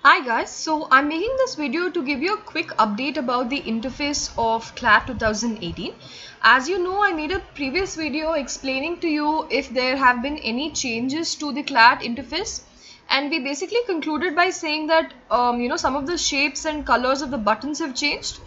Hi guys, so I'm making this video to give you a quick update about the interface of CLAT 2018. As you know, I made a previous video explaining to you if there have been any changes to the CLAT interface, and we basically concluded by saying that some of the shapes and colors of the buttons have changed,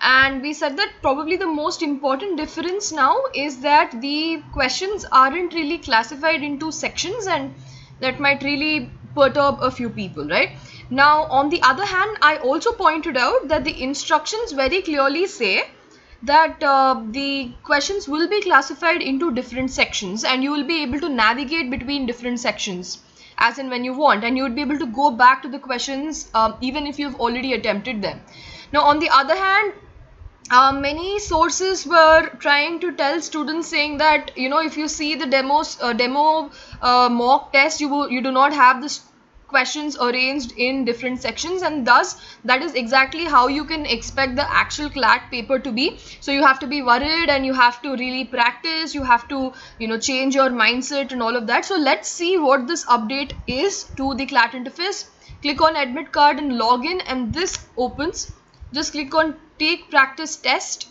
and we said that probably the most important difference now is that the questions aren't really classified into sections, and that might really perturb a few people, right? Now, on the other hand, I also pointed out that the instructions very clearly say that the questions will be classified into different sections, and you will be able to navigate between different sections as and when you want, and you would be able to go back to the questions even if you've already attempted them. Now, on the other hand, many sources were trying to tell students, saying that if you see the demo mock test, you do not have the questions arranged in different sections, and thus that is exactly how you can expect the actual CLAT paper to be. So you have to be worried, and you have to really practice, you have to change your mindset and all of that. So let's see what this update is to the CLAT interface. Click on admit card and log in, and this opens. Just click on take practice test.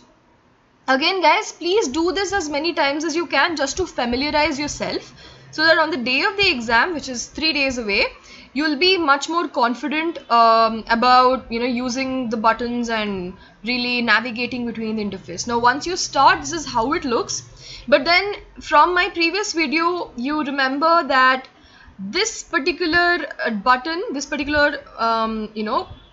Again guys, please do this as many times as you can, just to familiarize yourself, so that on the day of the exam, which is 3 days away, you will be much more confident about using the buttons and really navigating between the interface. Now once you start, this is how it looks. But then from my previous video, you remember that this particular button, this particular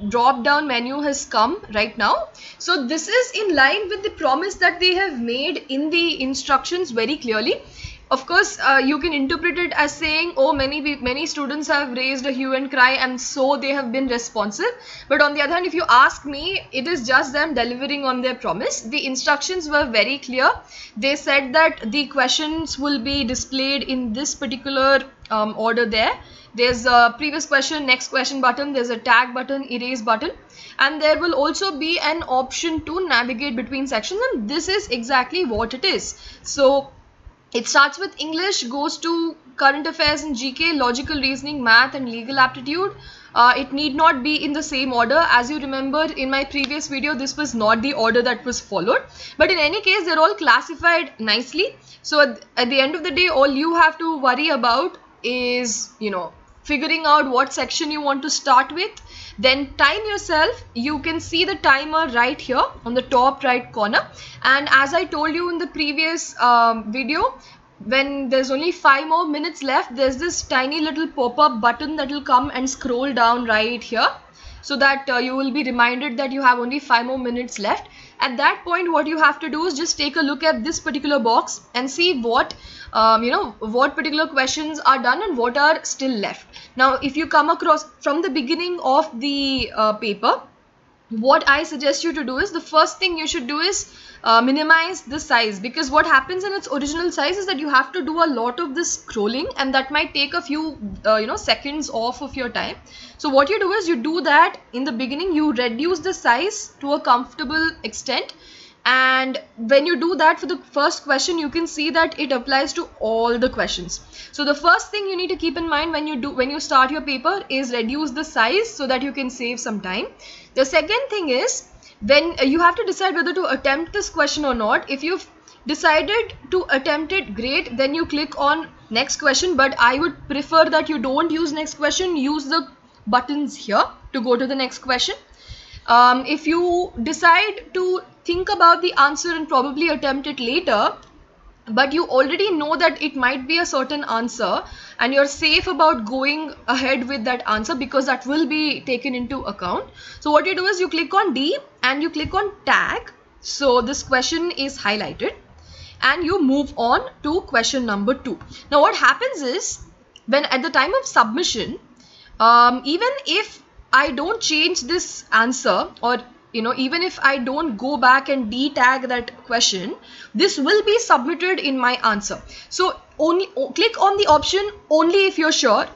drop down menu has come right now. So this is in line with the promise that they have made in the instructions very clearly. Of course, you can interpret it as saying, oh, many students have raised a hue and cry, and so they have been responsive. But on the other hand, if you ask me, it is just them delivering on their promise. The instructions were very clear. They said that the questions will be displayed in this particular order there. There's a previous question, next question button, there's a tag button, erase button, and there will also be an option to navigate between sections, and this is exactly what it is. So it starts with English, goes to current affairs and GK, logical reasoning, math and legal aptitude. It need not be in the same order. As you remember in my previous video, this was not the order that was followed. But in any case, they're all classified nicely. So at the end of the day, all you have to worry about is, figuring out what section you want to start with. Then time yourself. You can see the timer right here on the top right corner, and as I told you in the previous video, when there's only 5 more minutes left, there's this tiny little pop-up button that will come and scroll down right here, so that you will be reminded that you have only 5 more minutes left. At that point, what you have to do is just take a look at this particular box and see what what particular questions are done and what are still left. Now, if you come across from the beginning of the paper, what I suggest you to do is, the first thing you should do is minimize the size, because what happens in its original size is that you have to do a lot of this scrolling, and that might take a few seconds off of your time. So what you do is, you do that in the beginning, you reduce the size to a comfortable extent, and when you do that for the first question, you can see that it applies to all the questions. So the first thing you need to keep in mind when you start your paper is reduce the size, so that you can save some time. The second thing is, when you have to decide whether to attempt this question or not. If you've decided to attempt it, great, then you click on next question, but I would prefer that you don't use next question, use the buttons here to go to the next question. If you decide to think about the answer and probably attempt it later, but you already know that it might be a certain answer, and you're safe about going ahead with that answer because that will be taken into account. So what you do is, you click on D and you click on tag. So this question is highlighted, and you move on to question number 2. Now what happens is, when at the time of submission, even if I don't change this answer, or even if I don't go back and de-tag that question, this will be submitted in my answer. So only click on the option only if you're sure.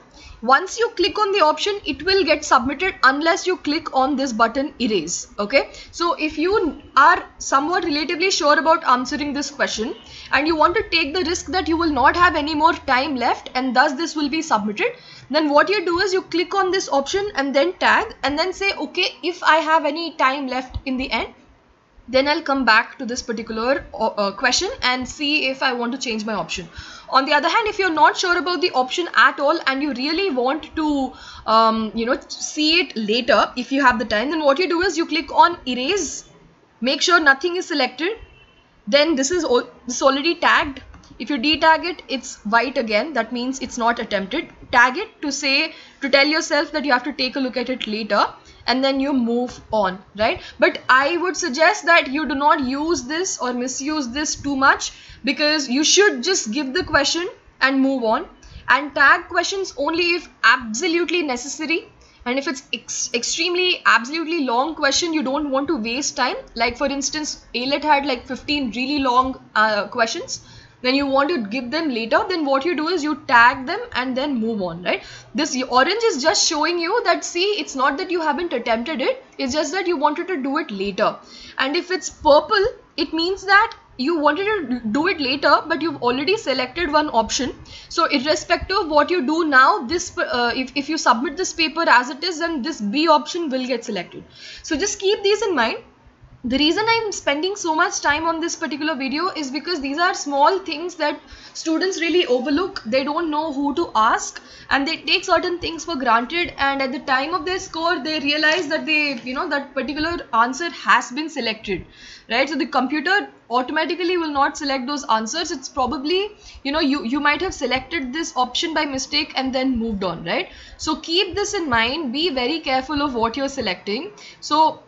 Once you click on the option, it will get submitted unless you click on this button erase. Okay, so if you are somewhat relatively sure about answering this question and you want to take the risk that you will not have any more time left and thus this will be submitted, then what you do is you click on this option and then tag and then say, okay, if I have any time left in the end, then I'll come back to this particular question and see if I want to change my option. On the other hand, if you're not sure about the option at all and you really want to see it later if you have the time, then what you do is you click on erase, make sure nothing is selected, then this is already tagged. If you detag it, it's white again, that means it's not attempted. Tag it to tell yourself that you have to take a look at it later, and then you move on, right? But I would suggest that you do not use this or misuse this too much, because you should just give the question and move on, and tag questions only if absolutely necessary. And if it's extremely absolutely long question, you don't want to waste time, like for instance ALET had like 15 really long questions, then you want to give them later, then what you do is you tag them and then move on, right? This orange is just showing you that, see, it's not that you haven't attempted it, it's just that you wanted to do it later. And if it's purple, it means that you wanted to do it later but you've already selected one option. So irrespective of what you do now, this if you submit this paper as it is, then this B option will get selected. So just keep these in mind. The reason I'm spending so much time on this particular video is because these are small things that students really overlook. They don't know who to ask and they take certain things for granted, and at the time of their score they realize that that particular answer has been selected, right? So the computer automatically will not select those answers. It's probably, you might have selected this option by mistake and then moved on, right? So keep this in mind, be very careful of what you're selecting. So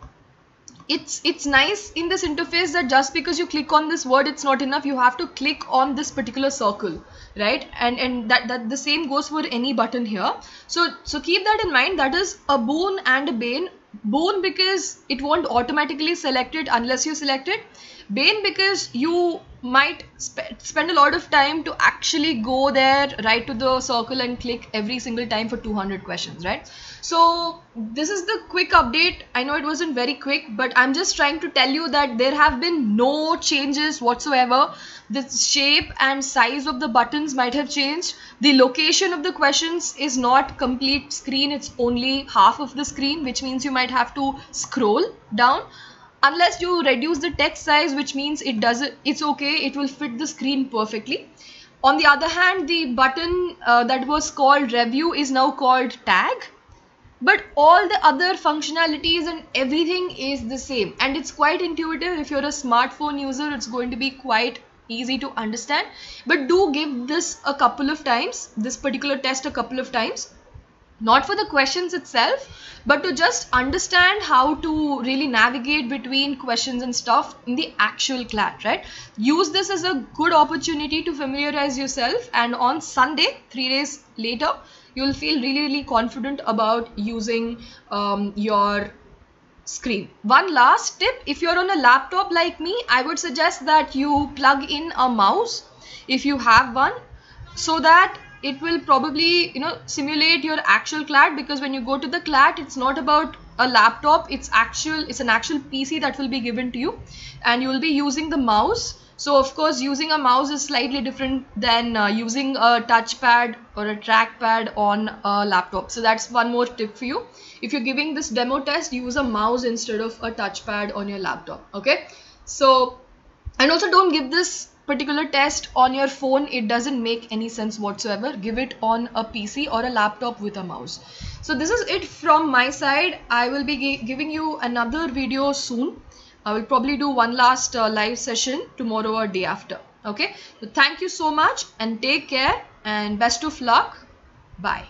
it's nice in this interface that just because you click on this word, it's not enough. You have to click on this particular circle, right? And that the same goes for any button here. So keep that in mind. That is a boon and a bane. Boon because it won't automatically select it unless you select it. Bane because you might spend a lot of time to actually go there, right to the circle and click every single time for 200 questions, right? So this is the quick update. I know it wasn't very quick, but I'm just trying to tell you that there have been no changes whatsoever. The shape and size of the buttons might have changed. The location of the questions is not complete screen, it's only half of the screen, which means you might have to scroll down. Unless you reduce the text size, which means it's okay, it will fit the screen perfectly. On the other hand, the button that was called review is now called tag, but all the other functionalities and everything is the same, and it's quite intuitive. If you're a smartphone user, it's going to be quite easy to understand. But do give this a couple of times, this particular test a couple of times. Not for the questions itself, but to just understand how to really navigate between questions and stuff in the actual CLAT, right? Use this as a good opportunity to familiarize yourself, and on Sunday, 3 days later, you'll feel really, really confident about using your screen. One last tip, if you're on a laptop like me, I would suggest that you plug in a mouse if you have one, so that it will probably simulate your actual CLAT, because when you go to the CLAT, it's not about a laptop, it's an actual PC that will be given to you, and you will be using the mouse. So of course using a mouse is slightly different than using a touchpad or a trackpad on a laptop. So that's one more tip for you. If you're giving this demo test, use a mouse instead of a touchpad on your laptop, okay? So, and also don't give this particular test on your phone. It doesn't make any sense whatsoever. Give it on a PC or a laptop with a mouse. So this is it from my side. I will be giving you another video soon. I will probably do one last live session tomorrow or day after. Okay, so thank you so much and take care and best of luck. Bye.